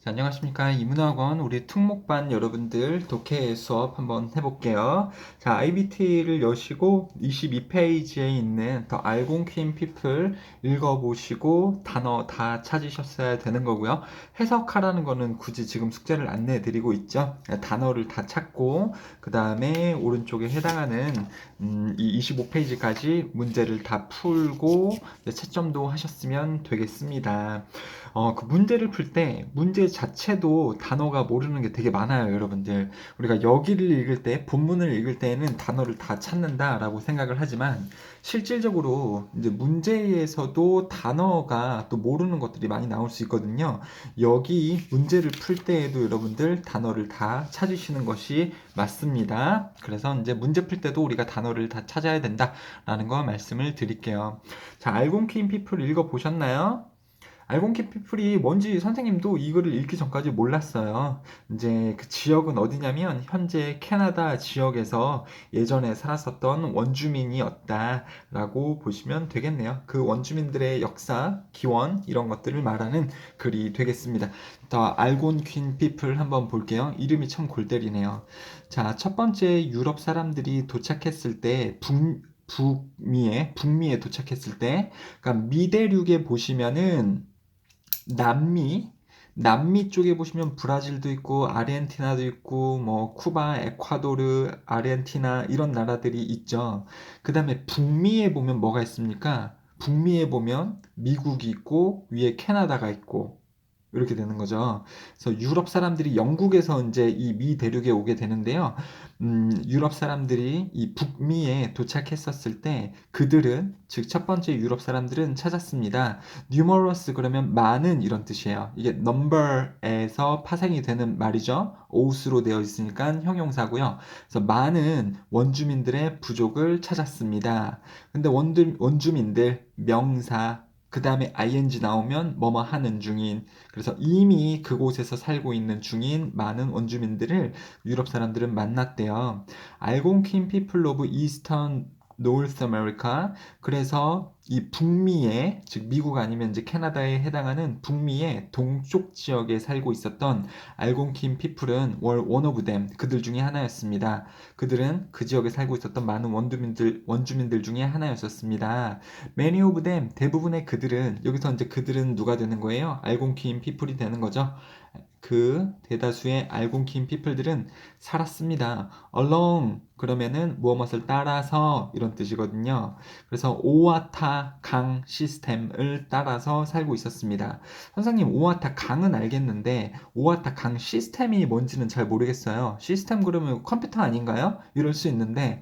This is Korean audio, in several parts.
자, 안녕하십니까. 이문학원 우리 특목반 여러분들 독해 수업 한번 해볼게요. 자, IBT를 여시고 22페이지에 있는 The Algonquin People 읽어보시고 단어 다 찾으셨어야 되는 거고요. 해석하라는 거는 굳이 지금 숙제를 안내해드리고 있죠. 단어를 다 찾고 그 다음에 오른쪽에 해당하는 이 25페이지까지 문제를 다 풀고 채점도 하셨으면 되겠습니다. 그 문제를 풀 때 문제 자체도 단어가 모르는 게 되게 많아요, 여러분들. 우리가 여기를 읽을 때, 본문을 읽을 때에는 단어를 다 찾는다라고 생각을 하지만 실질적으로 이제 문제에서도 단어가 또 모르는 것들이 많이 나올 수 있거든요. 여기 문제를 풀 때에도 여러분들 단어를 다 찾으시는 것이 맞습니다. 그래서 이제 문제 풀 때도 우리가 단어를 다 찾아야 된다라는 거 말씀을 드릴게요. 자, 알곤킨 피플 읽어 보셨나요? 알곤키 피플이 뭔지 선생님도 이거를 읽기 전까지 몰랐어요. 이제 그 지역은 어디냐면 현재 캐나다 지역에서 예전에 살았었던 원주민이었다라고 보시면 되겠네요. 그 원주민들의 역사, 기원 이런 것들을 말하는 글이 되겠습니다. 더 알곤퀸 피플 한번 볼게요. 이름이 참 골 때리네요. 자, 첫 번째 유럽 사람들이 도착했을 때 북미에 도착했을 때, 그러니까 미대륙에 보시면은 남미 쪽에 보시면 브라질도 있고 아르헨티나도 있고 뭐 쿠바, 에콰도르, 아르헨티나 이런 나라들이 있죠. 그 다음에 북미에 보면 뭐가 있습니까? 북미에 보면 미국이 있고 위에 캐나다가 있고 이렇게 되는 거죠. 그래서 유럽 사람들이 영국에서 이제 이 미 대륙에 오게 되는데요. 유럽 사람들이 이 북미에 도착했었을 때 그들은, 즉 첫 번째 유럽 사람들은 찾았습니다. numerous 그러면 많은 이런 뜻이에요. 이게 number에서 파생이 되는 말이죠. out으로 되어 있으니까 형용사고요. 그래서 많은 원주민들의 부족을 찾았습니다. 근데 원주민들 명사 그 다음에 ing 나오면 뭐뭐 하는 중인, 그래서 이미 그곳에서 살고 있는 중인 많은 원주민들을 유럽 사람들은 만났대요. 알곤킨 people of Eastern North America. 그래서 이 북미에, 즉 미국 아니면 이제 캐나다에 해당하는 북미의 동쪽 지역에 살고 있었던 알곤킨 피플은 one of them, 그들 중에 하나였습니다. 그들은 그 지역에 살고 있었던 많은 원주민들 중에 하나였었습니다. Many of them, 대부분의 그들은, 여기서 이제 그들은 누가 되는 거예요? 알곤킨 피플이 되는 거죠. 그 대다수의 알곤킨 피플들은 살았습니다. along 그러면은 무엇을 따라서 이런 뜻이거든요. 그래서 오와타 강 시스템을 따라서 살고 있었습니다. 선생님, 오와타 강은 알겠는데 오와타 강 시스템이 뭔지는 잘 모르겠어요. 시스템 그러면 컴퓨터 아닌가요? 이럴 수 있는데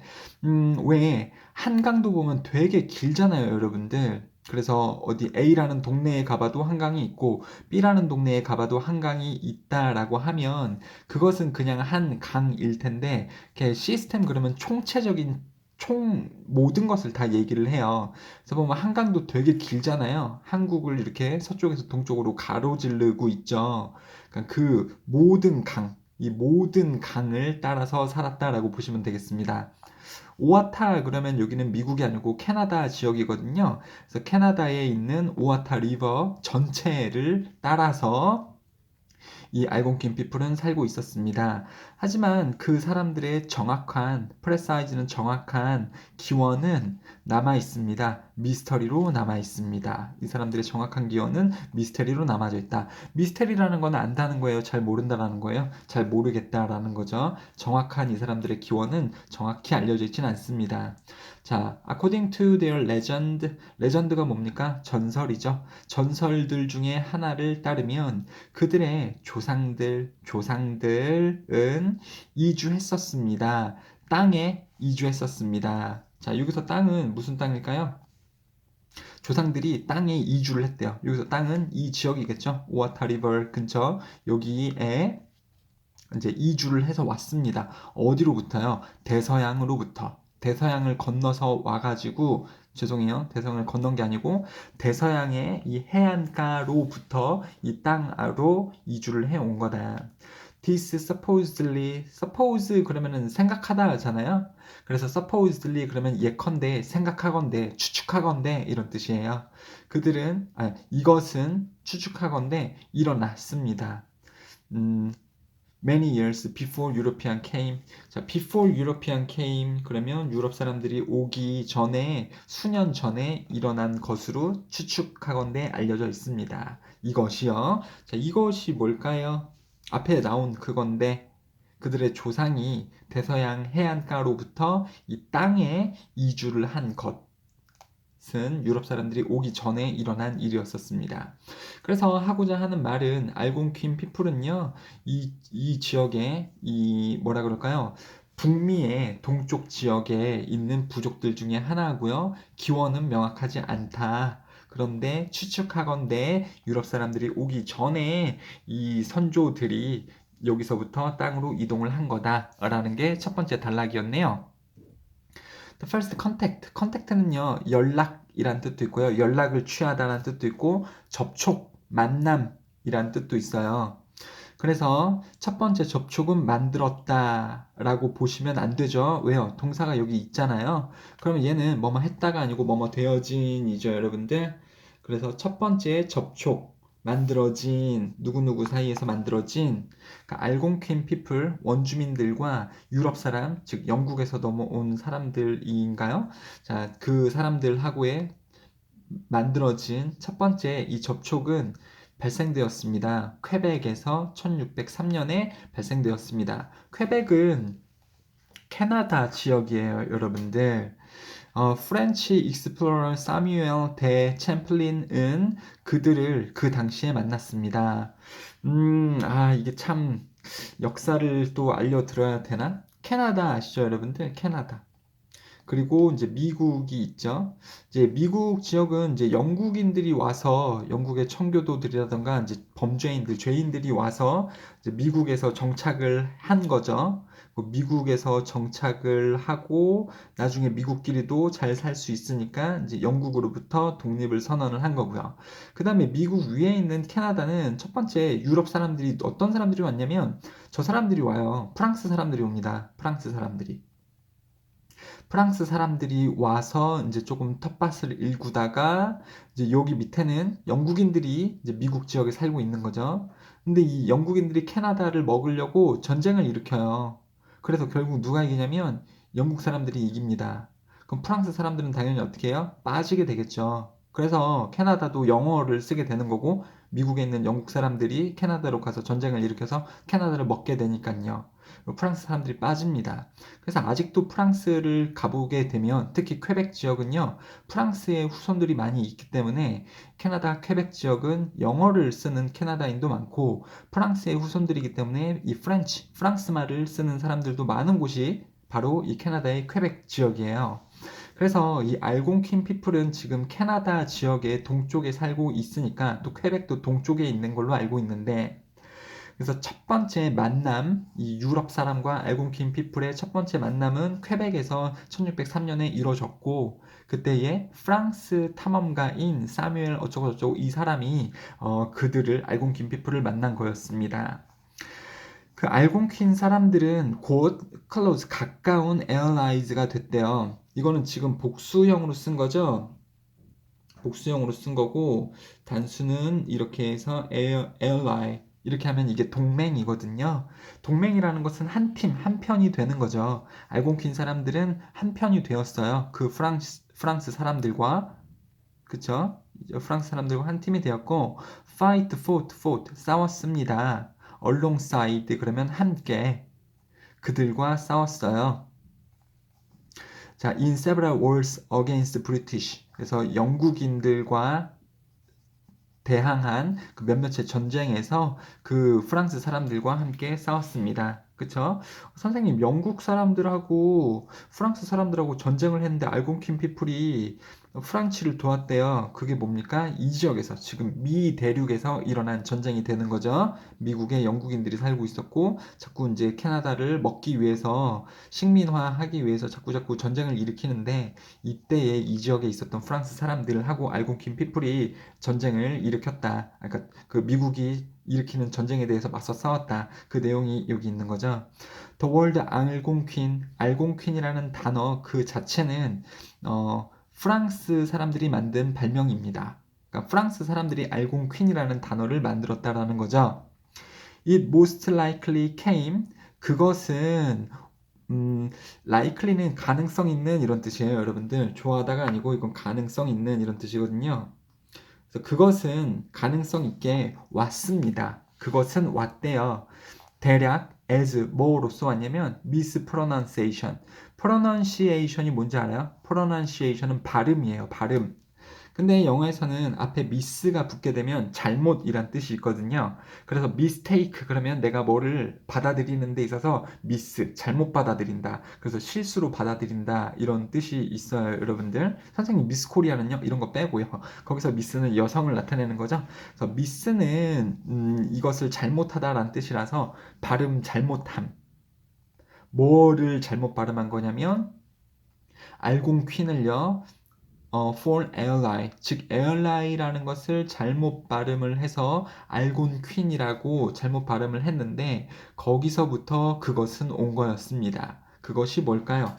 왜 한강도 보면 되게 길잖아요, 여러분들. 그래서 어디 A라는 동네에 가봐도 한강이 있고 B라는 동네에 가봐도 한강이 있다라고 하면 그것은 그냥 한 강일 텐데, 시스템 그러면 총체적인 총 모든 것을 다 얘기를 해요. 그래서 보면 한강도 되게 길잖아요. 한국을 이렇게 서쪽에서 동쪽으로 가로지르고 있죠. 그러니까 그 모든 이 모든 강을 따라서 살았다라고 보시면 되겠습니다. 오아타 그러면 여기는 미국이 아니고 캐나다 지역이거든요. 그래서 캐나다에 있는 오아타 리버 전체를 따라서 이 알곤킨 피플은 살고 있었습니다. 하지만 그 사람들의 정확한 프레사이즈는 정확한 기원은 남아 있습니다. 미스터리로 남아 있습니다. 이 사람들의 정확한 기원은 미스터리로 남아져 있다. 미스터리라는 건 안다는 거예요. 잘 모른다라는 거예요. 잘 모르겠다라는 거죠. 정확한 이 사람들의 기원은 정확히 알려져 있지는 않습니다. 자, according to their legend, 레전드가 뭡니까? 전설이죠. 전설들 중에 하나를 따르면 그들의 조상들은 이주했었습니다. 땅에 이주했었습니다. 자, 여기서 땅은 무슨 땅일까요? 조상들이 땅에 이주를 했대요. 여기서 땅은 이 지역이겠죠. 오와타 리버 근처 여기에 이제 이주를 해서 왔습니다. 어디로부터요? 대서양으로부터. 대서양을 건너서 와가지고, 죄송해요. 대서양을 건넌 게 아니고 대서양의 이 해안가로부터 이 땅으로 이주를 해온 거다. This suppose 그러면은 생각하다 하잖아요. 그래서 supposedly 그러면 예컨대, 생각하건대, 추측하건대 이런 뜻이에요. 이것은 추측하건대 일어났습니다. many years before European came. 자, before European came 그러면 유럽 사람들이 오기 전에 수년 전에 일어난 것으로 추측하건대 알려져 있습니다. 이것이요. 자, 이것이 뭘까요? 앞에 나온 그건데 그들의 조상이 대서양 해안가로부터 이 땅에 이주를 한 것은 유럽 사람들이 오기 전에 일어난 일이었었습니다. 그래서 하고자 하는 말은 알곤퀸 피플은요, 이 지역에, 뭐라 그럴까요? 북미의 동쪽 지역에 있는 부족들 중에 하나고요. 기원은 명확하지 않다. 그런데 추측하건대 유럽 사람들이 오기 전에 이 선조들이 여기서부터 땅으로 이동을 한 거다라는 게 첫 번째 단락이었네요. The first contact. contact는요, 연락이란 뜻도 있고요. 연락을 취하다라는 뜻도 있고, 접촉, 만남이란 뜻도 있어요. 그래서 첫 번째 접촉은 만들었다라고 보시면 안 되죠. 왜요? 동사가 여기 있잖아요. 그러면 얘는 뭐뭐 했다가 아니고 뭐뭐 되어진이죠, 여러분들. 그래서 첫 번째 접촉, 만들어진, 누구누구 사이에서 만들어진, 그러니까 알곤퀸 피플, 원주민들과 유럽 사람, 즉 영국에서 넘어온 사람들인가요? 자, 그 사람들하고의 만들어진 첫 번째 이 접촉은 발생되었습니다. 퀘벡에서 1603년에 발생되었습니다. 퀘벡은 캐나다 지역이에요, 여러분들. 프렌치 익스플로러 사뮤엘 데 챔플린은 그들을 그 당시에 만났습니다. 이게 참 역사를 또 알려드려야 되나? 캐나다 아시죠, 여러분들? 캐나다. 그리고 이제 미국이 있죠. 이제 미국 지역은 이제 영국인들이 와서 영국의 청교도들이라던가 이제 범죄인들, 죄인들이 와서 이제 미국에서 정착을 한 거죠. 미국에서 정착을 하고 나중에 미국끼리도 잘 살 수 있으니까 이제 영국으로부터 독립을 선언을 한 거고요. 그 다음에 미국 위에 있는 캐나다는 첫 번째 유럽 사람들이 어떤 사람들이 왔냐면 저 사람들이 와요. 프랑스 사람들이 옵니다. 프랑스 사람들이. 프랑스 사람들이 와서 이제 조금 텃밭을 일구다가 이제 여기 밑에는 영국인들이 이제 미국 지역에 살고 있는 거죠. 근데 이 영국인들이 캐나다를 먹으려고 전쟁을 일으켜요. 그래서 결국 누가 이기냐면 영국 사람들이 이깁니다. 그럼 프랑스 사람들은 당연히 어떻게 해요? 빠지게 되겠죠. 그래서 캐나다도 영어를 쓰게 되는 거고 미국에 있는 영국 사람들이 캐나다로 가서 전쟁을 일으켜서 캐나다를 먹게 되니까요. 프랑스 사람들이 빠집니다. 그래서 아직도 프랑스를 가보게 되면 특히 퀘벡 지역은요, 프랑스의 후손들이 많이 있기 때문에 캐나다 퀘벡 지역은 영어를 쓰는 캐나다인도 많고 프랑스의 후손들이기 때문에 이 프랑스 말을 쓰는 사람들도 많은 곳이 바로 이 캐나다의 퀘벡 지역이에요. 그래서 이 알곤킨 피플은 지금 캐나다 지역의 동쪽에 살고 있으니까 또 퀘벡도 동쪽에 있는 걸로 알고 있는데 그래서 첫 번째 만남, 이 유럽 사람과 알곤킨 피플의 첫 번째 만남은 퀘벡에서 1603년에 이루어졌고 그때에 프랑스 탐험가인 사뮤엘 어쩌고저쩌고 이 사람이 그들을 알곤킨 피플을 만난 거였습니다. 그 알곤킨 사람들은 곧 close 가까운 allies가 됐대요. 이거는 지금 복수형으로 쓴 거죠. 복수형으로 쓴 거고 단수는 이렇게 해서 ally 이렇게 하면 이게 동맹이거든요. 동맹이라는 것은 한 팀, 한 편이 되는 거죠. 알곤킨 사람들은 한 편이 되었어요. 그 프랑스 사람들과 그쵸? 프랑스 사람들과 한 팀이 되었고 fought 싸웠습니다. alongside 그러면 함께 그들과 싸웠어요. 자, in several wars against British. 그래서 영국인들과 대항한 그 몇몇의 전쟁에서 그 프랑스 사람들과 함께 싸웠습니다. 그쵸? 선생님, 영국 사람들하고 프랑스 사람들하고 전쟁을 했는데 알곤킨 피플이 프랑치를 도왔대요. 그게 뭡니까? 이 지역에서 지금 미 대륙에서 일어난 전쟁이 되는 거죠. 미국에 영국인들이 살고 있었고 자꾸 이제 캐나다를 먹기 위해서 식민화하기 위해서 자꾸 전쟁을 일으키는데 이때에 이 지역에 있었던 프랑스 사람들하고 알곤킨 피플이 전쟁을 일으켰다. 그러니까 그 미국이 일으키는 전쟁에 대해서 맞서 싸웠다. 그 내용이 여기 있는 거죠. The word 알곤퀸이라는 단어 그 자체는 프랑스 사람들이 만든 발명입니다. 그러니까 프랑스 사람들이 알곤퀸이라는 단어를 만들었다라는 거죠. It most likely came. 그것은 likely는 가능성 있는 이런 뜻이에요, 여러분들. 좋아하다가 아니고 이건 가능성 있는 이런 뜻이거든요. 그래서 그것은 가능성 있게 왔습니다. 그것은 왔대요. 대략 as 뭐로써 왔냐면 mispronunciation. pronunciation이 뭔지 알아요? pronunciation은 발음이에요. 발음. 근데 영어에서는 앞에 miss가 붙게 되면 잘못이란 뜻이 있거든요. 그래서 mistake 그러면 내가 뭐를 받아들이는 데 있어서 miss, 잘못 받아들인다. 그래서 실수로 받아들인다. 이런 뜻이 있어요, 여러분들. 선생님 미스 코리아는요? 이런 거 빼고요. 거기서 miss는 여성을 나타내는 거죠. 그래서 miss는 이것을 잘못하다라는 뜻이라서 발음 잘못함. 뭐를 잘못 발음한 거냐면 알곤퀸을요. for ally, 즉 ally라는 것을 잘못 발음을 해서 알곤퀸이라고 잘못 발음을 했는데 거기서부터 그것은 온 거였습니다. 그것이 뭘까요?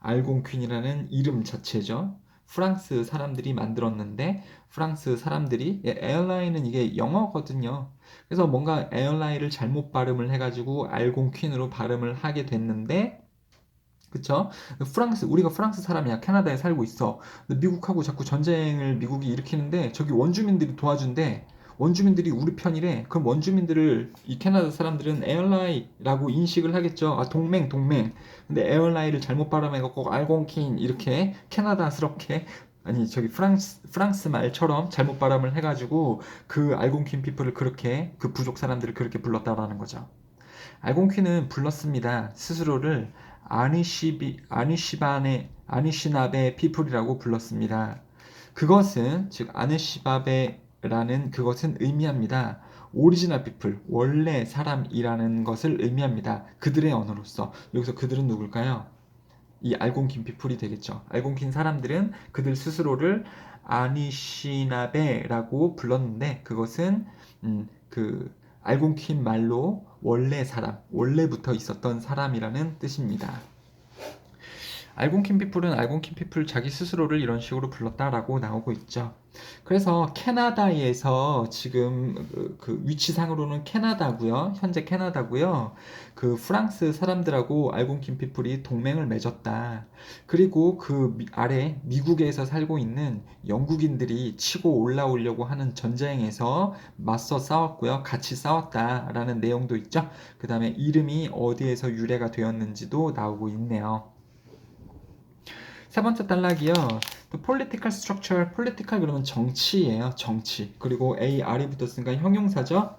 알곤퀸이라는 이름 자체죠. 프랑스 사람들이 만들었는데 프랑스 사람들이 ally는 이게 영어거든요. 그래서 뭔가 ally를 잘못 발음을 해가지고 알곤퀸으로 발음을 하게 됐는데 그쵸? 프랑스, 우리가 프랑스 사람이야. 캐나다에 살고 있어. 근데 미국하고 자꾸 전쟁을 미국이 일으키는데 저기 원주민들이 도와준대. 원주민들이 우리 편이래. 그럼 원주민들을 이 캐나다 사람들은 에어라이라고 인식을 하겠죠. 아, 동맹, 동맹. 근데 에어라이를 잘못 발음해갖고 알곤킨 이렇게 캐나다스럽게 아니 저기 프랑스 말처럼 잘못 발음을 해가지고 그 알곤킨 피플을 그렇게 그 부족 사람들을 그렇게 불렀다라는 거죠. 알곤퀸은 불렀습니다. 스스로를 아니시바네 피플이라고 불렀습니다. 그것은 즉 아니시바베라는 그것은 의미합니다. 오리지널 피플, 원래 사람이라는 것을 의미합니다. 그들의 언어로서. 여기서 그들은 누굴까요? 이 알곤킨 피플이 되겠죠. 알곤킨 사람들은 그들 스스로를 아니시나베라고 불렀는데 그것은 그 알곤킨 말로 원래 사람, 원래부터 있었던 사람이라는 뜻입니다. 알곤킨 피플은 알곤킨 피플 자기 스스로를 이런 식으로 불렀다라고 나오고 있죠. 그래서 캐나다에서 지금 그 위치상으로는 캐나다고요. 현재 캐나다고요. 그 프랑스 사람들하고 알곤킨 피플이 동맹을 맺었다. 그리고 그 아래 미국에서 살고 있는 영국인들이 치고 올라오려고 하는 전쟁에서 맞서 싸웠고요. 같이 싸웠다라는 내용도 있죠. 그 다음에 이름이 어디에서 유래가 되었는지도 나오고 있네요. 세 번째 단락이요. The political structure, political 그러면 정치예요. 정치. 그리고 AR이 붙었으니까 형용사죠.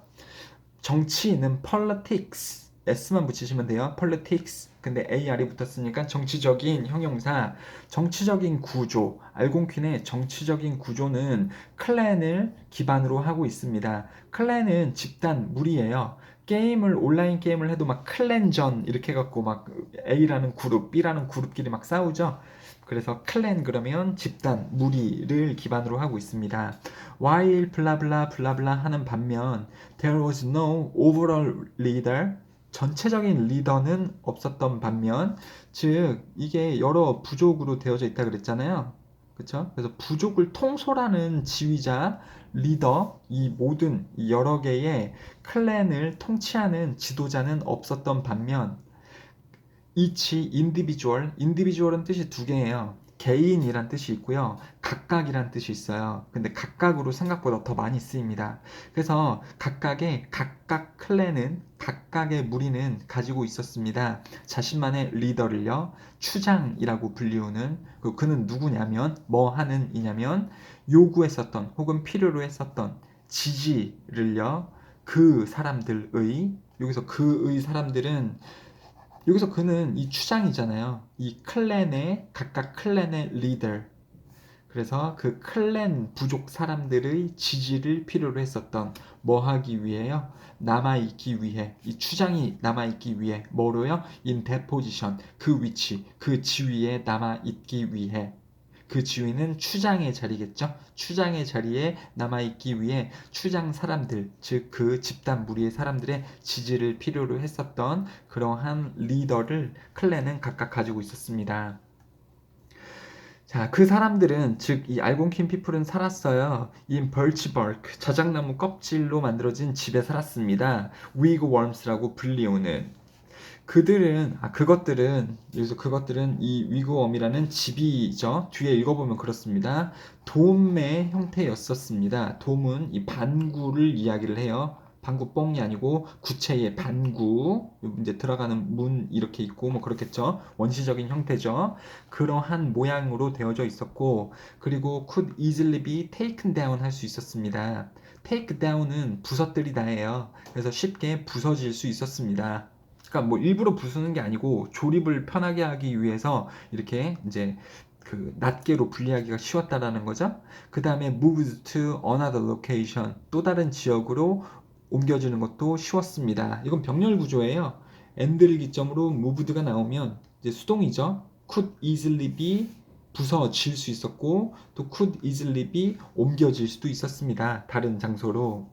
정치는 politics. S만 붙이시면 돼요. politics. 근데 AR이 붙었으니까 정치적인 형용사, 정치적인 구조. 알곤퀸의 정치적인 구조는 클랜을 기반으로 하고 있습니다. 클랜은 집단, 무리예요. 온라인 게임을 해도 막 클랜전 이렇게 해갖고 막 A라는 그룹, B라는 그룹끼리 막 싸우죠. 그래서 클랜 그러면 집단, 무리를 기반으로 하고 있습니다. while 블라블라 블라블라 하는 반면 there was no overall leader 전체적인 리더는 없었던 반면 즉 이게 여러 부족으로 되어져 있다 그랬잖아요. 그렇죠? 그래서 부족을 통솔하는 지휘자, 리더, 이 모든 여러 개의 클랜을 통치하는 지도자는 없었던 반면 each individual, individual은 뜻이 두 개예요. 개인이란 뜻이 있고요. 각각이란 뜻이 있어요. 근데 각각으로 생각보다 더 많이 쓰입니다. 그래서 각각 클랜은 각각의 무리는 가지고 있었습니다. 자신만의 리더를요. 추장이라고 불리우는 그는 누구냐면 뭐 하는 이냐면 요구했었던 혹은 필요로 했었던 지지를요. 그 사람들의 여기서 그의 사람들은 여기서 그는 이 추장이잖아요. 이 각각 클랜의 리더. 그래서 그 클랜 부족 사람들의 지지를 필요로 했었던 뭐 하기 위해요? 남아있기 위해. 이 추장이 남아있기 위해. 뭐로요? In that position. 그 위치, 그 지위에 남아있기 위해. 그 지위는 추장의 자리겠죠. 추장의 자리에 남아있기 위해 추장 사람들, 즉 그 집단 무리의 사람들의 지지를 필요로 했었던 그러한 리더를 클랜은 각각 가지고 있었습니다. 자, 그 사람들은, 즉, 이 알곤킨 피플은 살았어요. 이 birch bark, 자작나무 껍질로 만들어진 집에 살았습니다. wigworms라고 불리우는. 여기서 그것들은 이 위그웜이라는 집이죠. 뒤에 읽어보면 그렇습니다. 돔의 형태였었습니다. 돔은 이 반구를 이야기를 해요. 방구 뽕이 아니고 구체의 반구, 이제 들어가는 문 이렇게 있고 뭐 그렇겠죠. 원시적인 형태죠. 그러한 모양으로 되어져 있었고, 그리고 could easily be taken down 할 수 있었습니다. take down은 부서뜨리다예요. 그래서 쉽게 부서질 수 있었습니다. 그러니까 뭐 일부러 부수는 게 아니고 조립을 편하게 하기 위해서 이렇게 이제 그 낱개로 분리하기가 쉬웠다라는 거죠. 그 다음에 moved to another location, 또 다른 지역으로 옮겨지는 것도 쉬웠습니다. 이건 병렬 구조예요. and를 기점으로 moved가 나오면 이제 수동이죠. could easily be 부서질 수 있었고, 또 could easily be 옮겨질 수도 있었습니다. 다른 장소로.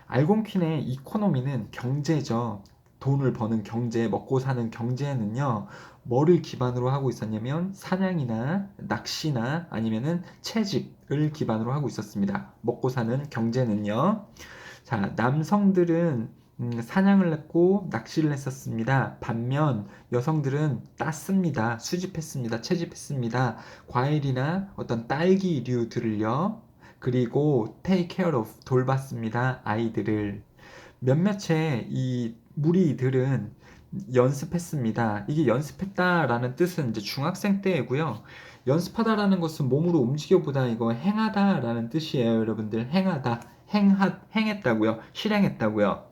알곤퀸의 이코노미는 경제죠. 돈을 버는 경제, 먹고 사는 경제는요, 뭐를 기반으로 하고 있었냐면 사냥이나 낚시나 아니면은 채집을 기반으로 하고 있었습니다. 먹고 사는 경제는요. 자, 남성들은 사냥을 했고 낚시를 했었습니다. 반면 여성들은 땄습니다. 수집했습니다. 채집했습니다. 과일이나 어떤 딸기류들을요. 그리고 take care of, 돌봤습니다. 아이들을. 몇몇의 이 무리들은 연습했습니다. 이게 연습했다라는 뜻은 이제 중학생 때이고요. 연습하다라는 것은 몸으로 움직여보다 이거 행하다라는 뜻이에요, 여러분들. 행했다고요. 실행했다고요.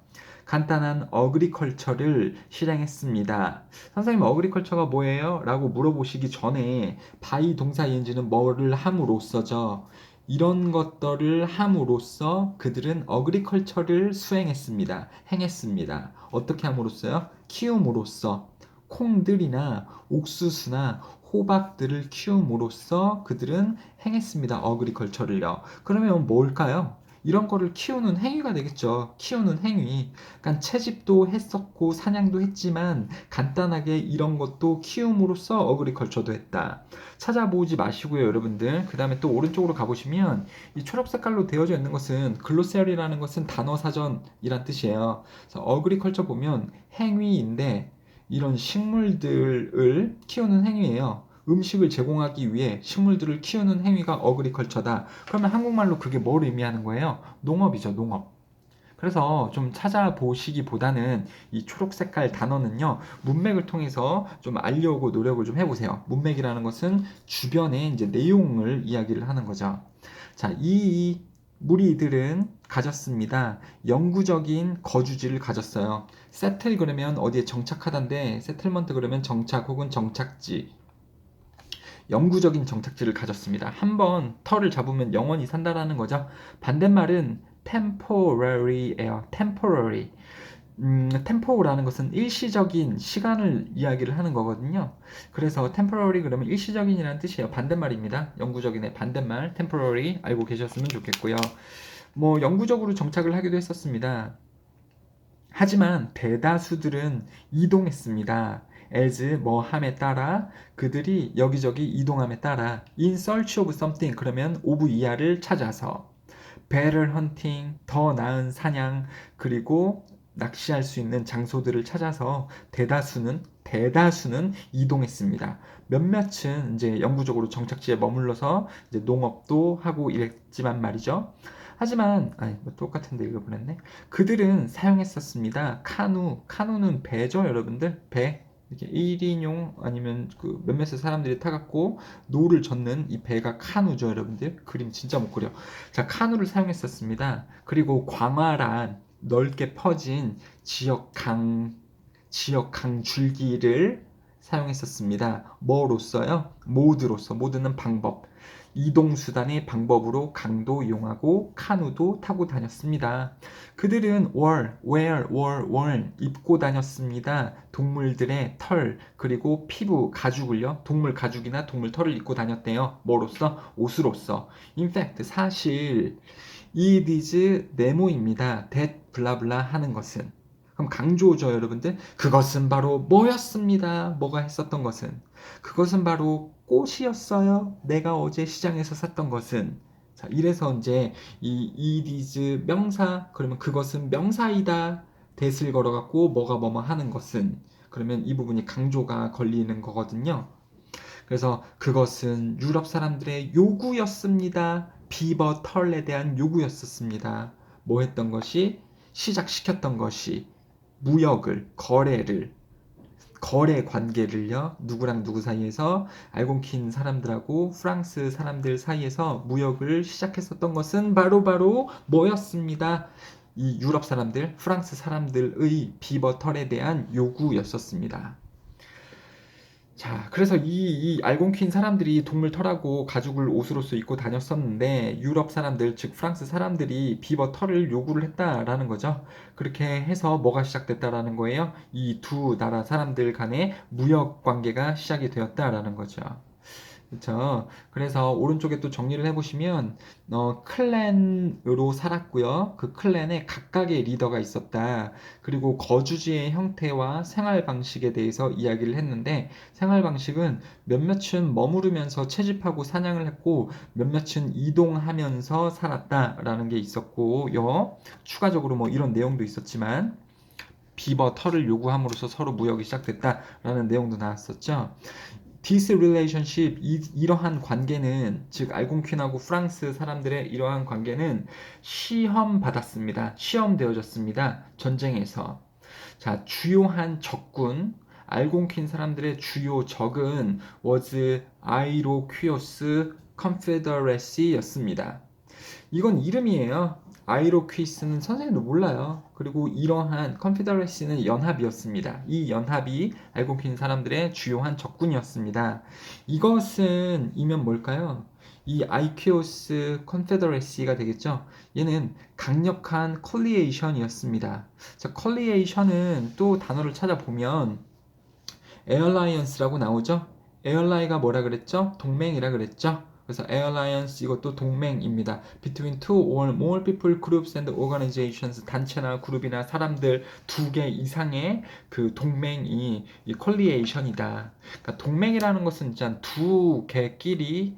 간단한 어그리컬처를 실행했습니다. 선생님, 어그리컬처가 뭐예요? 라고 물어보시기 전에 바이 동사 ing는 뭐를 함으로써죠. 이런 것들을 함으로써 그들은 어그리컬처를 수행했습니다. 행했습니다. 어떻게 함으로써요? 키움으로써. 콩들이나 옥수수나 호박들을 키움으로써 그들은 행했습니다. 어그리컬처를요. 그러면 뭘까요? 이런 거를 키우는 행위가 되겠죠. 키우는 행위. 그러니까 채집도 했었고 사냥도 했지만 간단하게 이런 것도 키움으로써 어그리컬처도 했다. 찾아보지 마시고요, 여러분들. 그 다음에 또 오른쪽으로 가보시면 이 초록 색깔로 되어져 있는 것은 글로세리라는 것은 단어 사전이란 뜻이에요. 그래서 어그리컬처 보면 행위인데 이런 식물들을 키우는 행위예요. 음식을 제공하기 위해 식물들을 키우는 행위가 어그리컬처다. 그러면 한국말로 그게 뭘 의미하는 거예요? 농업이죠, 농업. 그래서 좀 찾아보시기보다는 이 초록 색깔 단어는요, 문맥을 통해서 좀 알려고 노력을 좀 해보세요. 문맥이라는 것은 주변의 이제 내용을 이야기를 하는 거죠. 자, 이 무리들은 가졌습니다. 영구적인 거주지를 가졌어요. 세틀 그러면 어디에 정착하다인데, 세틀먼트 그러면 정착 혹은 정착지. 영구적인 정착지를 가졌습니다. 한번 터를 잡으면 영원히 산다라는 거죠. 반대말은 temporary예요. temporary. tempo라는 것은 일시적인 시간을 이야기를 하는 거거든요. 그래서 temporary 그러면 일시적인이라는 뜻이에요. 반대말입니다. 영구적인의 반대말 temporary 알고 계셨으면 좋겠고요. 뭐 영구적으로 정착을 하기도 했었습니다. 하지만 대다수들은 이동했습니다. as 뭐 함에 따라 그들이 여기저기 이동함에 따라 in search of something 그러면 of 이하를 찾아서 better hunting 더 나은 사냥 그리고 낚시할 수 있는 장소들을 찾아서 대다수는 이동했습니다. 몇몇은 이제 영구적으로 정착지에 머물러서 이제 농업도 하고 이랬지만 말이죠. 하지만 뭐 똑같은데 읽어보냈네. 그들은 사용했었습니다. 카누는 배죠, 여러분들. 배. 이렇게 1인용 아니면 그 몇몇의 사람들이 타갖고 노를 젓는 이 배가 카누죠, 여러분들. 그림 진짜 못 그려. 자, 카누를 사용했었습니다. 그리고 광활한 넓게 퍼진 지역 강 줄기를 사용했었습니다. 뭐로써요? 모드는 방법. 이동수단의 방법으로 강도 이용하고 카누도 타고 다녔습니다. 그들은 worn 입고 다녔습니다. 동물들의 털 그리고 피부 가죽을요. 동물 가죽이나 동물 털을 입고 다녔대요. 뭐로써? 옷으로써. In fact 사실 it is 네모입니다. that 블라블라 하는 것은. 그럼 강조죠, 여러분들. 그것은 바로 뭐였습니다. 뭐가 했었던 것은. 그것은 바로 꽃이었어요. 내가 어제 시장에서 샀던 것은. 자, 이래서 이제 이 it is 명사, 그러면 그것은 명사이다. that을 걸어갖고 뭐가 뭐뭐 하는 것은. 그러면 이 부분이 강조가 걸리는 거거든요. 그래서 그것은 유럽 사람들의 요구였습니다. 비버 털에 대한 요구였었습니다. 뭐 했던 것이? 시작시켰던 것이 무역을, 거래 관계를요, 누구랑 누구 사이에서, 알곤킨 사람들하고 프랑스 사람들 사이에서 무역을 시작했었던 것은 바로 뭐였습니다. 이 유럽 사람들, 프랑스 사람들의 비버 털에 대한 요구였었습니다. 자, 그래서 이 알곤킨 사람들이 동물 털하고 가죽을 옷으로서 입고 다녔었는데 유럽 사람들, 즉 프랑스 사람들이 비버 털을 요구를 했다라는 거죠. 그렇게 해서 뭐가 시작됐다라는 거예요? 이 두 나라 사람들 간의 무역 관계가 시작이 되었다라는 거죠. 그렇죠. 그래서 오른쪽에 또 정리를 해보시면 클랜으로 살았고요. 그 클랜에 각각의 리더가 있었다. 그리고 거주지의 형태와 생활 방식에 대해서 이야기를 했는데 생활 방식은 몇몇은 머무르면서 채집하고 사냥을 했고 몇몇은 이동하면서 살았다라는 게 있었고요. 추가적으로 뭐 이런 내용도 있었지만 비버 털을 요구함으로써 서로 무역이 시작됐다라는 내용도 나왔었죠. This relationship, 이러한 관계는, 즉 알곤퀸하고 프랑스 사람들의 이러한 관계는 시험받았습니다. 시험되어졌습니다. 전쟁에서. 자, 주요한 적군, 알곤퀸 사람들의 주요 적은 was 아이로퀴오스 컨페더레시였습니다. 이건 이름이에요. 아이로퀴스는 선생님도 몰라요. 그리고 이러한 컨피더레시는 연합이었습니다. 이 연합이 알곤킨 사람들의 주요한 적군이었습니다. 이것은 이면 뭘까요? 이 아이키오스 컨페더레시가 되겠죠. 얘는 강력한 콜리에이션이었습니다. 자, 콜리에이션은 또 단어를 찾아보면 에어라이언스라고 나오죠. 에어라이가 뭐라 그랬죠? 동맹이라 그랬죠. 그래서 alliance 이것도 동맹입니다. Between two or more people, groups and organizations, 단체나 그룹이나 사람들 두 개 이상의 그 동맹이 이 coalition이다. 그러니까 동맹이라는 것은 진짜 두 개끼리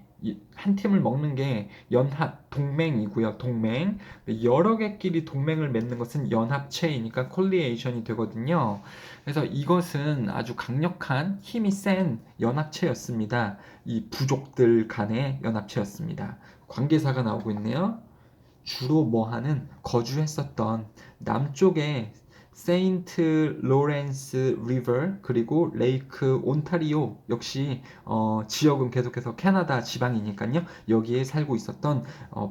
한 팀을 먹는 게 연합, 동맹이고요. 동맹. 여러 개끼리 동맹을 맺는 것은 연합체이니까 coalition이 되거든요. 그래서 이것은 아주 강력한 힘이 센 연합체였습니다. 이 부족들 간의 연합체였습니다. 관계사가 나오고 있네요. 주로 뭐하는 거주했었던 남쪽에 세인트 로렌스 리버 그리고 레이크 온타리오 역시 지역은 계속해서 캐나다 지방이니까요. 여기에 살고 있었던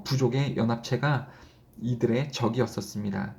부족의 연합체가 이들의 적이었었습니다.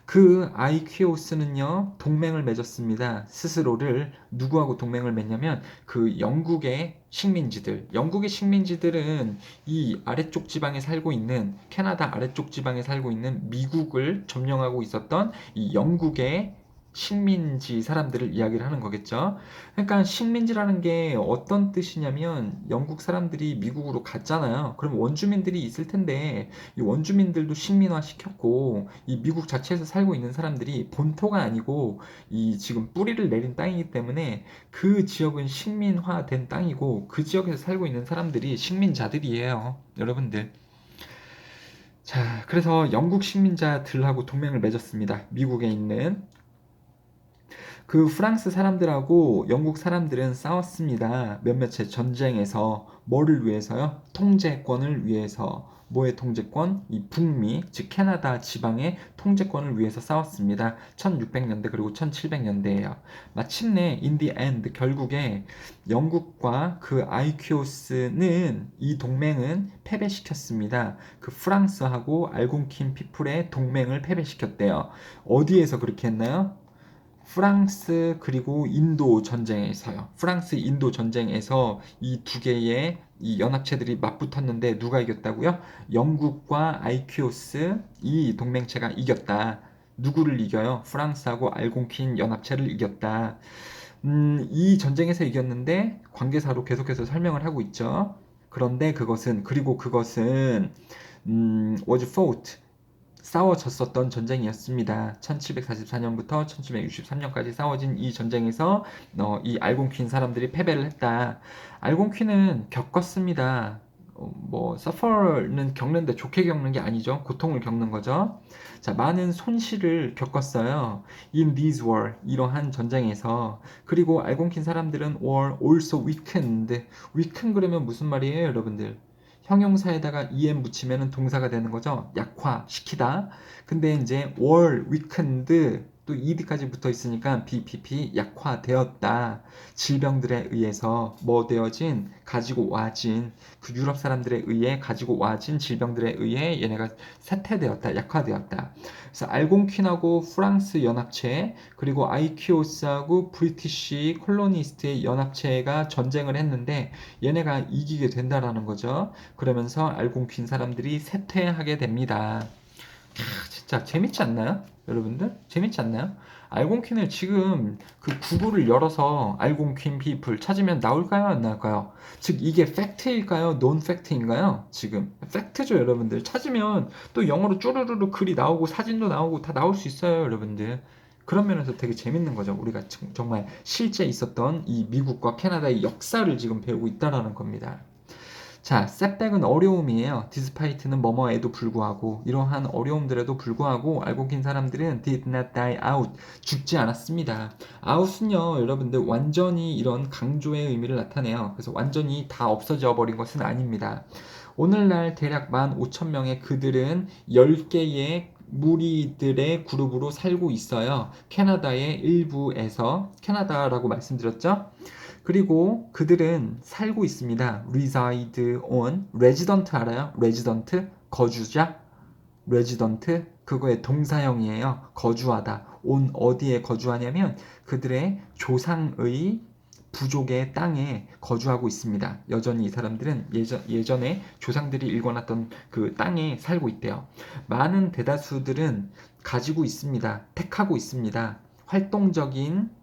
그 아이퀴오스는요 동맹을 맺었습니다. 스스로를 누구하고 동맹을 맺냐면 그 영국의 식민지들은 이 아래쪽 지방에 살고 있는 캐나다 아래쪽 지방에 살고 있는 미국을 점령하고 있었던 이 영국의 식민지 사람들을 이야기를 하는 거겠죠. 그러니까 식민지라는 게 어떤 뜻이냐면 영국 사람들이 미국으로 갔잖아요. 그럼 원주민들이 있을 텐데 이 원주민들도 식민화 시켰고 이 미국 자체에서 살고 있는 사람들이 본토가 아니고 이 지금 뿌리를 내린 땅이기 때문에 그 지역은 식민화된 땅이고 그 지역에서 살고 있는 사람들이 식민자들이에요. 여러분들. 자, 그래서 영국 식민자들하고 동맹을 맺었습니다. 미국에 있는 그 프랑스 사람들하고 영국 사람들은 싸웠습니다. 몇몇의 전쟁에서 뭐를 위해서요? 통제권을 위해서. 뭐의 통제권? 이 북미, 즉 캐나다 지방의 통제권을 위해서 싸웠습니다. 1600년대 그리고 1700년대예요. 마침내 in the end 결국에 영국과 그 아이키오스는 이 동맹은 패배시켰습니다. 그 프랑스하고 알곤킨 피플의 동맹을 패배시켰대요. 어디에서 그렇게 했나요? 프랑스 그리고 인도 전쟁에서요. 프랑스 인도 전쟁에서 이 두 개의 이 연합체들이 맞붙었는데 누가 이겼다고요? 영국과 아이키오스 이 동맹체가 이겼다. 누구를 이겨요? 프랑스하고 알곤킨 연합체를 이겼다. 이 전쟁에서 이겼는데 관계사로 계속해서 설명을 하고 있죠. 그런데 그것은 was fought 싸워졌었던 전쟁이었습니다. 1744년부터 1763년까지 싸워진 이 전쟁에서 이 알곤퀸 사람들이 패배를 했다. 알곤퀸은 겪었습니다. 뭐 suffer는 겪는데 좋게 겪는 게 아니죠. 고통을 겪는 거죠. 자, 많은 손실을 겪었어요. In this war, 이러한 전쟁에서. 그리고 알곤킨 사람들은 were also weakened. weaken 그러면 무슨 말이에요, 여러분들? 형용사에다가 em 붙이면 동사가 되는 거죠. 약화시키다. 근데 이제 were weakened 또 ed까지 붙어 있으니까 BPP 약화되었다. 질병들에 의해서 뭐 되어진 가지고 와진 그 유럽 사람들에 의해 가지고 와진 질병들에 의해 얘네가 쇠퇴되었다. 약화되었다. 그래서 알곤퀸하고 프랑스 연합체 그리고 아이키오스하고 브리티시 콜로니스트의 연합체가 전쟁을 했는데 얘네가 이기게 된다라는 거죠. 그러면서 알곤퀸 사람들이 쇠퇴하게 됩니다. 진짜 재밌지 않나요? 여러분들? 재밌지 않나요? 알곤퀸을 지금 그 구글을 열어서 알곤퀸 피플 찾으면 나올까요? 안 나올까요? 즉 이게 팩트일까요? 논 팩트인가요? 지금 팩트죠, 여러분들. 찾으면 또 영어로 쭈루루루 글이 나오고 사진도 나오고 다 나올 수 있어요, 여러분들. 그런 면에서 되게 재밌는 거죠. 우리가 정말 실제 있었던 이 미국과 캐나다의 역사를 지금 배우고 있다라는 겁니다. 자, setback은 어려움이에요. despite는 뭐뭐에도 불구하고 이러한 어려움들에도 불구하고 알곤킨 사람들은 did not die out 죽지 않았습니다. out은요 여러분들 완전히 이런 강조의 의미를 나타내요. 그래서 완전히 다 없어져 버린 것은 아닙니다. 오늘날 대략 15,000명의 그들은 10개의 무리들의 그룹으로 살고 있어요. 캐나다의 일부에서 캐나다라고 말씀드렸죠? 그리고 그들은 살고 있습니다. reside on, resident 알아요? resident, 거주자, resident, 그거의 동사형이에요. 거주하다. on 어디에 거주하냐면 그들의 조상의 부족의 땅에 거주하고 있습니다. 여전히 이 사람들은 예전에 조상들이 일궈놨던 그 땅에 살고 있대요. 많은 대다수들은 가지고 있습니다. 택하고 있습니다. 활동적인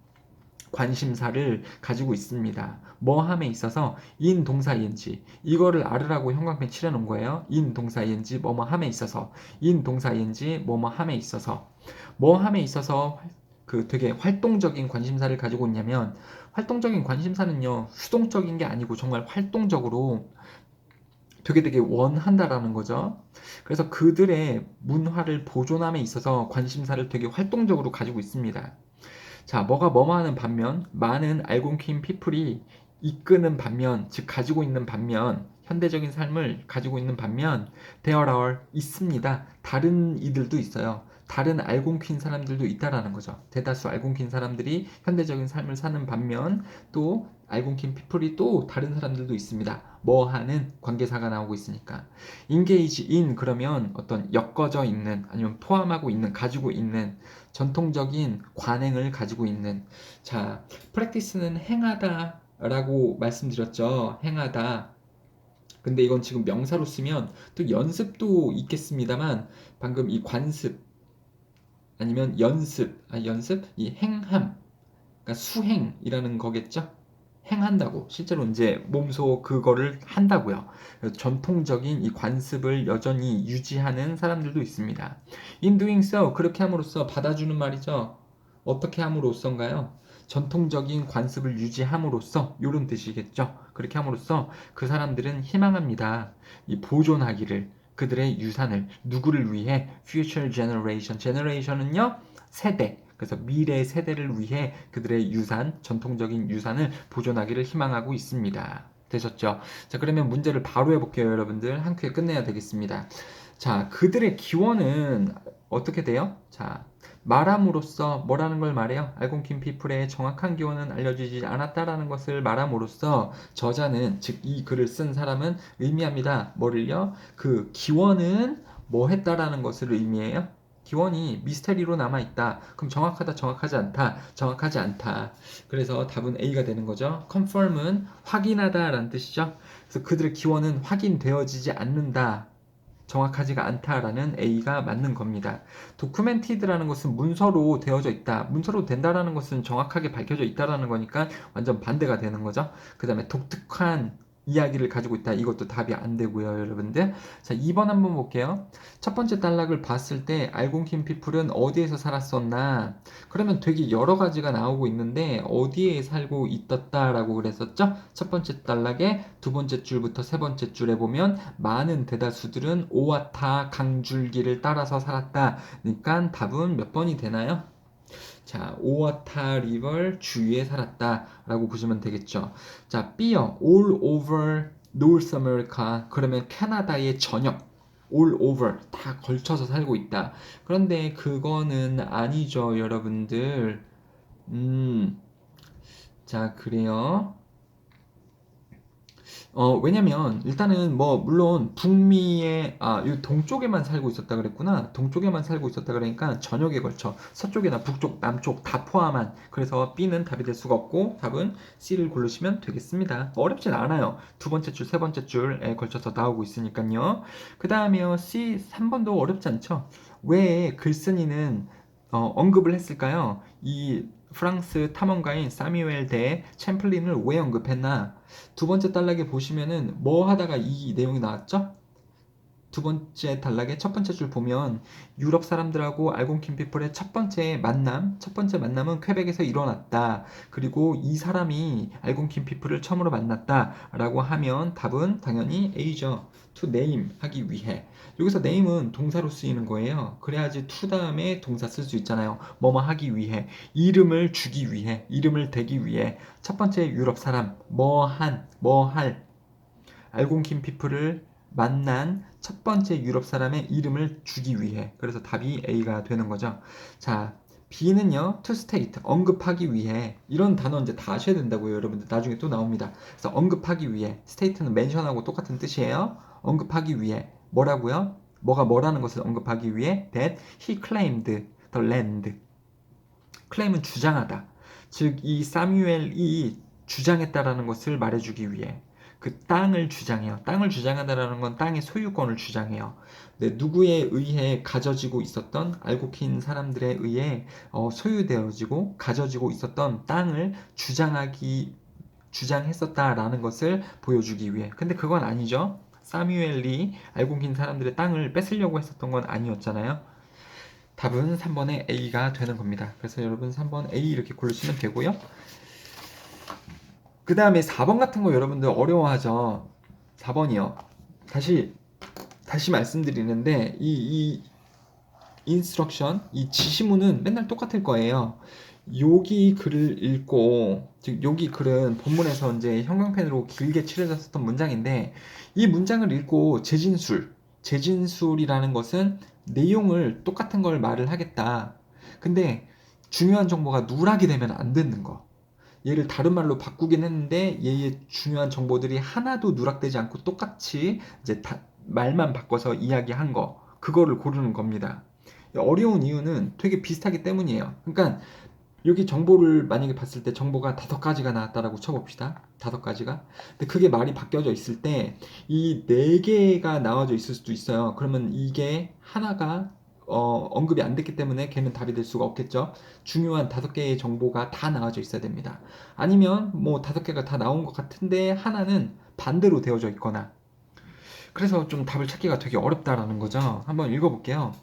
관심사를 가지고 있습니다. 뭐함에 있어서 in 동사 ing 이거를 알으라고 형광펜 칠해놓은 거예요. in 동사 ing 뭐뭐함에 있어서 in 동사 ing 뭐뭐함에 있어서 뭐함에 있어서 그 되게 활동적인 관심사를 가지고 있냐면 활동적인 관심사는요 수동적인 게 아니고 정말 활동적으로 되게 원한다라는 거죠. 그래서 그들의 문화를 보존함에 있어서 관심사를 되게 활동적으로 가지고 있습니다. 자, 뭐가 뭐뭐하는 반면 많은 알곤킨 피플이 이끄는 반면, 즉 가지고 있는 반면, 현대적인 삶을 가지고 있는 반면 there are 있습니다. 다른 이들도 있어요. 다른 알곤킨 사람들도 있다라는 거죠. 대다수 알곤킨 사람들이 현대적인 삶을 사는 반면 또 알곤킨 피플이 또 다른 사람들도 있습니다. 뭐 하는 관계사가 나오고 있으니까. engage in 그러면 어떤 엮어져 있는 아니면 포함하고 있는 가지고 있는 전통적인 관행을 가지고 있는 자, practice는 행하다 라고 말씀드렸죠. 행하다. 근데 이건 지금 명사로 쓰면 또 연습도 있겠습니다만 방금 이 관습 아니면 연습, 이 행함, 그러니까 수행이라는 거겠죠? 행한다고. 실제로 이제 몸소 그거를 한다고요. 전통적인 이 관습을 여전히 유지하는 사람들도 있습니다. In doing so, 그렇게 함으로써 받아주는 말이죠. 어떻게 함으로써인가요? 전통적인 관습을 유지함으로써 이런 뜻이겠죠. 그렇게 함으로써 그 사람들은 희망합니다. 이 보존하기를 그들의 유산을 누구를 위해 future generation, generation은요 세대. 그래서 미래 세대를 위해 그들의 유산, 전통적인 유산을 보존하기를 희망하고 있습니다. 되셨죠? 자, 그러면 문제를 바로 해볼게요, 여러분들. 한 큐에 끝내야 되겠습니다. 자, 그들의 기원은 어떻게 돼요? 자, 말함으로써 뭐라는 걸 말해요? 알곤킨 피플의 정확한 기원은 알려지지 않았다라는 것을 말함으로써 저자는, 즉 이 글을 쓴 사람은 의미합니다. 뭐를요? 그 기원은 뭐 했다라는 것을 의미해요. 기원이 미스테리로 남아있다. 그럼 정확하다, 정확하지 않다, 정확하지 않다. 그래서 답은 A가 되는 거죠. confirm은 확인하다 라는 뜻이죠. 그래서 그들의 기원은 확인되어지지 않는다. 정확하지가 않다라는 A가 맞는 겁니다. documented라는 것은 문서로 되어져 있다. 문서로 된다라는 것은 정확하게 밝혀져 있다라는 거니까 완전 반대가 되는 거죠. 그 다음에 독특한 이야기를 가지고 있다. 이것도 답이 안 되고요, 여러분들. 자, 2번 한번 볼게요. 첫 번째 단락을 봤을 때 알곤킨 피플은 어디에서 살았었나? 그러면 되게 여러 가지가 나오고 있는데 어디에 살고 있었다라고 그랬었죠? 첫 번째 단락에 두 번째 줄부터 세 번째 줄에 보면 많은 대다수들은 오와타 강줄기를 따라서 살았다. 그러니까 답은 몇 번이 되나요? 자, 오와타 리버 주위에 살았다라고 보시면 되겠죠. 자, B요. All over North America. 그러면 캐나다의 전역. all over 다 걸쳐서 살고 있다. 그런데 그거는 아니죠, 여러분들. 자, 그래요. 왜냐면 일단은 뭐 물론 북미의 이 동쪽에만 살고 있었다 그랬구나. 동쪽에만 살고 있었다 그러니까 전역에 걸쳐 서쪽이나 북쪽, 남쪽 다 포함한. 그래서 B는 답이 될 수가 없고 답은 C를 고르시면 되겠습니다. 어렵진 않아요. 두 번째 줄, 세 번째 줄에 걸쳐서 나오고 있으니까요. 그 다음에요. C 3번도 어렵지 않죠. 왜 글쓴이는 언급을 했을까요? 이 프랑스 탐험가인 사뮤엘 대 챔플린을 왜 언급했나? 두 번째 단락에 보시면은 뭐 하다가 이 내용이 나왔죠? 두 번째 단락의 첫 번째 줄 보면 유럽 사람들하고 알곤킨 피플의 첫 번째 만남은 퀘벡에서 일어났다. 그리고 이 사람이 알곤킨 피플을 처음으로 만났다라고 하면 답은 당연히 A죠. to name 하기 위해. 여기서 name은 동사로 쓰이는 거예요. 그래야지 to 다음에 동사 쓸 수 있잖아요. 뭐뭐 하기 위해, 이름을 주기 위해, 이름을 대기 위해. 첫 번째 유럽 사람, 뭐 할, 알곤킨 피플을 만난 첫 번째 유럽 사람의 이름을 주기 위해. 그래서 답이 A가 되는 거죠. 자, B는요, to state, 언급하기 위해. 이런 단어 이제 다 아셔야 된다고요, 여러분들. 나중에 또 나옵니다. 그래서 언급하기 위해. state는 mention하고 똑같은 뜻이에요. 언급하기 위해. 뭐라고요? 뭐가 뭐라는 것을 언급하기 위해 that he claimed the land. claim은 주장하다. 즉, 이 사뮤엘이 주장했다라는 것을 말해주기 위해. 그 땅을 주장해요. 땅을 주장한다라는 건 땅의 소유권을 주장해요. 네, 누구에 의해 가져지고 있었던 알고킨 사람들에 의해 소유되어지고 가져지고 있었던 땅을 주장했었다라는 것을 보여주기 위해. 근데 그건 아니죠. 사뮤엘이 알고킨 사람들의 땅을 뺏으려고 했었던 건 아니었잖아요. 답은 3번의 A가 되는 겁니다. 그래서 여러분 3번 A 이렇게 고르시면 되고요. 그 다음에 4번 같은 거 여러분들 어려워하죠. 4번이요. 다시 말씀드리는데 이 인스트럭션, 이 지시문은 맨날 똑같을 거예요. 여기 글을 읽고, 즉 여기 글은 본문에서 이제 형광펜으로 길게 칠해졌었던 문장인데 이 문장을 읽고 재진술이라는 것은 내용을 똑같은 걸 말을 하겠다. 근데 중요한 정보가 누락이 되면 안 되는 거. 얘를 다른 말로 바꾸긴 했는데 얘의 중요한 정보들이 하나도 누락되지 않고 똑같이 이제 말만 바꿔서 이야기한 거, 그거를 고르는 겁니다. 어려운 이유는 되게 비슷하기 때문이에요. 그러니까 여기 정보를 만약에 봤을 때 정보가 5가지가 나왔다라고 쳐봅시다. 5가지가. 근데 그게 말이 바뀌어져 있을 때 이 4개가 나와져 있을 수도 있어요. 그러면 이게 하나가 언급이 안 됐기 때문에 걔는 답이 될 수가 없겠죠. 중요한 5개의 정보가 다 나와져 있어야 됩니다. 아니면 뭐 5개가 다 나온 것 같은데 하나는 반대로 되어져 있거나. 그래서 좀 답을 찾기가 되게 어렵다라는 거죠. 한번 읽어볼게요.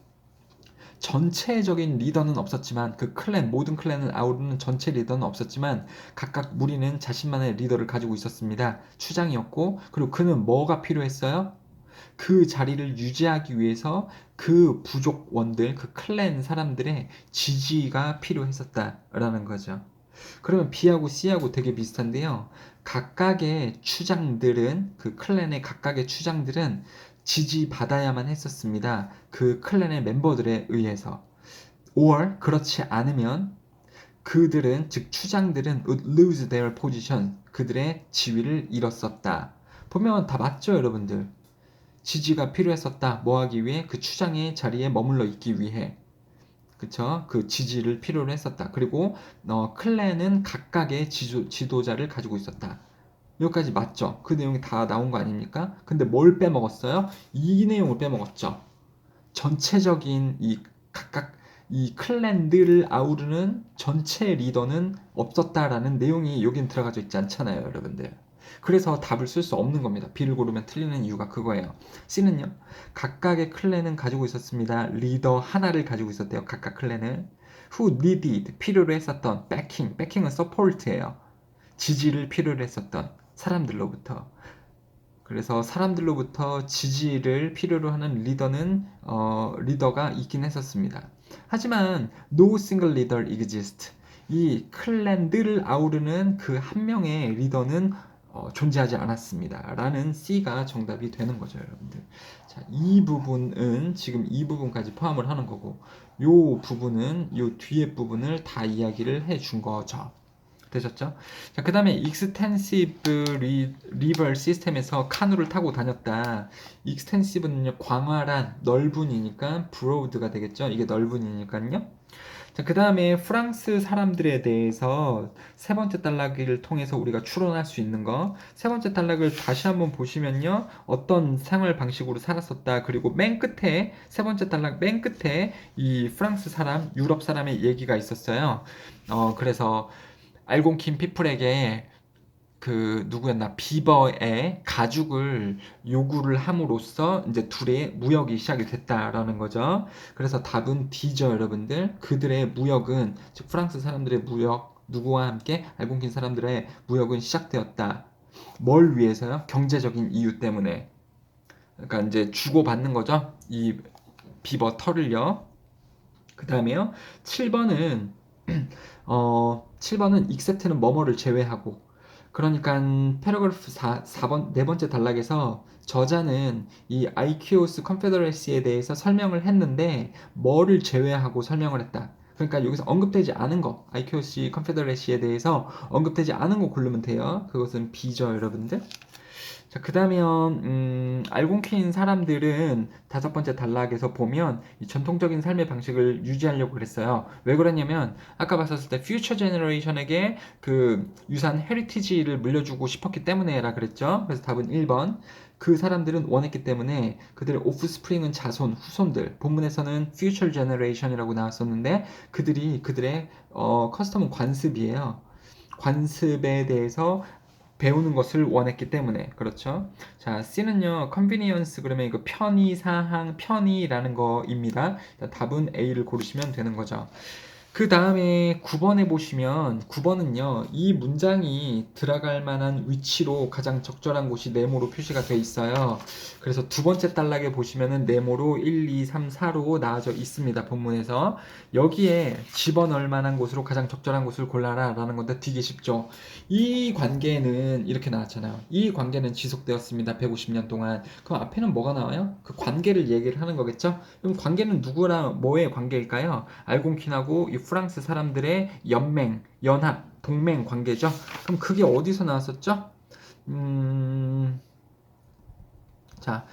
전체적인 리더는 없었지만 그 클랜, 모든 클랜을 아우르는 전체 리더는 없었지만 각각 무리는 자신만의 리더를 가지고 있었습니다. 추장이었고, 그리고 그는 뭐가 필요했어요? 그 자리를 유지하기 위해서 그 부족원들, 그 클랜 사람들의 지지가 필요했었다라는 거죠. 그러면 B하고 C하고 되게 비슷한데요. 각각의 추장들은, 그 클랜의 각각의 추장들은 지지받아야만 했었습니다. 그 클랜의 멤버들에 의해서. or 그렇지 않으면 그들은, 즉 추장들은 would lose their position. 그들의 지위를 잃었었다. 보면 다 맞죠, 여러분들? 지지가 필요했었다. 뭐 하기 위해? 그 추장의 자리에 머물러 있기 위해. 그쵸? 그 지지를 필요로 했었다. 그리고 클랜은 각각의 지도자를 가지고 있었다. 여기까지 맞죠? 그 내용이 다 나온 거 아닙니까? 근데 뭘 빼먹었어요? 이 내용을 빼먹었죠. 전체적인 각각 이 클랜들을 아우르는 전체 리더는 없었다라는 내용이 여긴 들어가져 있지 않잖아요, 여러분들. 그래서 답을 쓸 수 없는 겁니다. B를 고르면 틀리는 이유가 그거예요. C는요. 각각의 클랜은 가지고 있었습니다. 리더 하나를 가지고 있었대요. 각각 클랜을. Who needed, 필요로 했었던 backing은 support예요. 지지를 필요로 했었던 사람들로부터. 그래서 사람들로부터 지지를 필요로 하는 리더가 있긴 했었습니다. 하지만 no single leader exists. 이 클랜들을 아우르는 그 한 명의 리더는 존재하지 않았습니다. 라는 C가 정답이 되는 거죠, 여러분들. 자, 이 부분은 지금 이 부분까지 포함을 하는 거고, 요 부분은 요 뒤에 부분을 다 이야기를 해준 거죠. 되셨죠? 자, 그 다음에 익스텐시브 리버 시스템에서 카누를 타고 다녔다. 익스텐시브는요, 광활한, 넓은이니까 브로드가 되겠죠? 이게 넓은이니까요. 자, 그 다음에 프랑스 사람들에 대해서 세 번째 단락을 통해서 우리가 추론할 수 있는 거. 세 번째 단락을 다시 한번 보시면요. 어떤 생활 방식으로 살았었다. 그리고 맨 끝에, 세 번째 단락 맨 끝에 이 프랑스 사람, 유럽 사람의 얘기가 있었어요. 그래서 알곤킨 피플에게 그 누구였나 비버의 가죽을 요구를 함으로써 이제 둘의 무역이 시작이 됐다라는 거죠. 그래서 답은 D죠, 여러분들. 그들의 무역은 즉 프랑스 사람들의 무역 누구와 함께 알곤킨 사람들의 무역은 시작되었다. 뭘 위해서요? 경제적인 이유 때문에. 그러니까 이제 주고받는 거죠. 이 비버 털을요. 그 다음에요. 7번은 7번은 except는 뭐뭐를 제외하고 그러니까 패러그래프 4번 네 번째 단락에서 저자는 이 아이키오스 컨페더레시에 대해서 설명을 했는데 뭐를 제외하고 설명을 했다. 그러니까 여기서 언급되지 않은 거 아이키오스 컨페더레시에 대해서 언급되지 않은 거 고르면 돼요. 그것은 B죠, 여러분들. 자, 그 다음에 알곤킨 사람들은 다섯 번째 단락에서 보면 이 전통적인 삶의 방식을 유지하려고 그랬어요. 왜 그랬냐면 아까 봤었을 때 퓨처 제너레이션에게 그 유산 헤리티지를 물려주고 싶었기 때문에라 그랬죠. 그래서 답은 1번. 그 사람들은 원했기 때문에 그들의 오프스프링은 자손, 후손들. 본문에서는 퓨처 제너레이션이라고 나왔었는데 그들의 커스텀은 관습이에요. 관습에 대해서 배우는 것을 원했기 때문에 그렇죠. 자, C는요. 컨비니언스 그러면 이거 편의사항 편의라는 거입니다. 자, 답은 A를 고르시면 되는 거죠. 그 다음에 9번에 보시면 9번은요. 이 문장이 들어갈 만한 위치로 가장 적절한 곳이 네모로 표시가 되어 있어요. 그래서 두 번째 단락에 보시면은 네모로 1, 2, 3, 4로 나와져 있습니다. 본문에서. 여기에 집어넣을 만한 곳으로 가장 적절한 곳을 골라라 라는 건데 되게 쉽죠. 이 관계는 이렇게 나왔잖아요. 이 관계는 지속되었습니다. 150년 동안. 그럼 앞에는 뭐가 나와요? 그 관계를 얘기를 하는 거겠죠? 그럼 관계는 누구랑 뭐의 관계일까요? 알곤킨하고 이 프랑스 사람들의 연맹, 연합, 동맹 관계죠. 그럼 그게 어디서 나왔었죠? 자,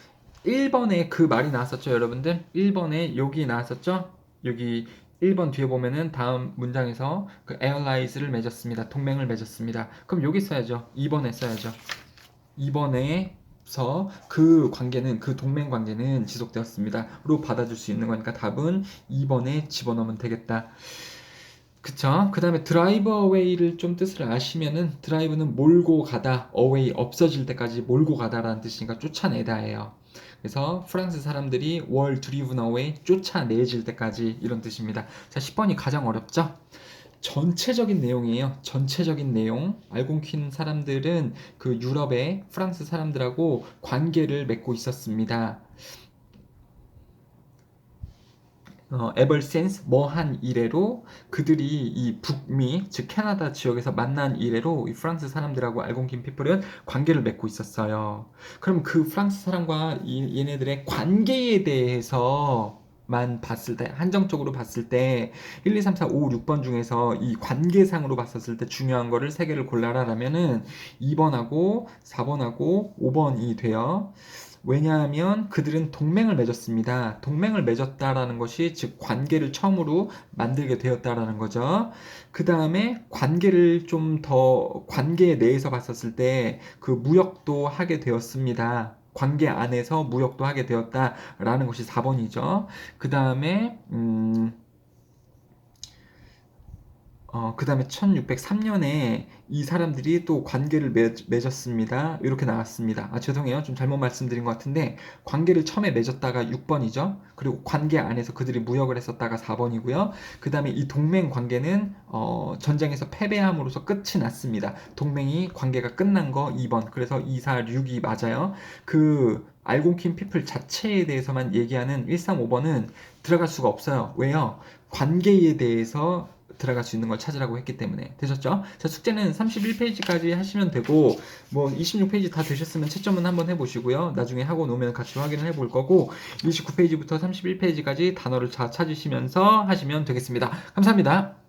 1번에 그 말이 나왔었죠, 여러분들? 1번에 여기 나왔었죠? 여기 1번 뒤에 보면은 다음 문장에서 그 allies를 맺었습니다. 동맹을 맺었습니다. 그럼 여기 써야죠. 2번에 써야죠. 2번에서 그 관계는 그 동맹 관계는 지속되었습니다.로 받아줄 수 있는 거니까 답은 2번에 집어넣으면 되겠다. 그쵸? 그 다음에 드라이브 어웨이를 좀 뜻을 아시면은 드라이브는 몰고 가다, 어웨이 없어질 때까지 몰고 가다라는 뜻이니까 쫓아내다예요. 그래서 프랑스 사람들이 월 드리븐 어웨이 쫓아내질 때까지 이런 뜻입니다. 자, 10번이 가장 어렵죠? 전체적인 내용이에요. 전체적인 내용. 알곤킨 사람들은 그 유럽의 프랑스 사람들하고 관계를 맺고 있었습니다. ever since 뭐한 이래로 그들이 이 북미 즉 캐나다 지역에서 만난 이래로 이 프랑스 사람들하고 알곤킨 피플은 관계를 맺고 있었어요. 그럼 그 프랑스 사람과 얘네들의 관계에 대해서 만 봤을 때 한정적으로 봤을 때 1, 2, 3, 4, 5, 6번 중에서 이 관계상으로 봤었을 때 중요한 거를 3개를 골라라 라면은 2번하고 4번하고 5번이 돼요. 왜냐하면 그들은 동맹을 맺었습니다. 동맹을 맺었다라는 것이 즉 관계를 처음으로 만들게 되었다라는 거죠. 그 다음에 관계를 좀 더 관계 내에서 봤었을 때 그 무역도 하게 되었습니다. 관계 안에서 무역도 하게 되었다라는 것이 4번이죠. 그 다음에 그 다음에 1603년에 이 사람들이 또 관계를 맺었습니다. 이렇게 나왔습니다. 죄송해요. 좀 잘못 말씀드린 것 같은데, 관계를 처음에 맺었다가 6번이죠. 그리고 관계 안에서 그들이 무역을 했었다가 4번이고요. 그 다음에 이 동맹 관계는, 전쟁에서 패배함으로써 끝이 났습니다. 동맹이 관계가 끝난 거 2번. 그래서 2, 4, 6이 맞아요. 그, 알곤킨 피플 자체에 대해서만 얘기하는 135번은 들어갈 수가 없어요. 왜요? 관계에 대해서 들어갈 수 있는 걸 찾으라고 했기 때문에. 되셨죠? 자, 숙제는 31페이지까지 하시면 되고, 뭐 26페이지 다 되셨으면 채점은 한번 해보시고요. 나중에 하고 놓으면 같이 확인을 해볼 거고, 29페이지부터 31페이지까지 단어를 찾으시면서 하시면 되겠습니다. 감사합니다.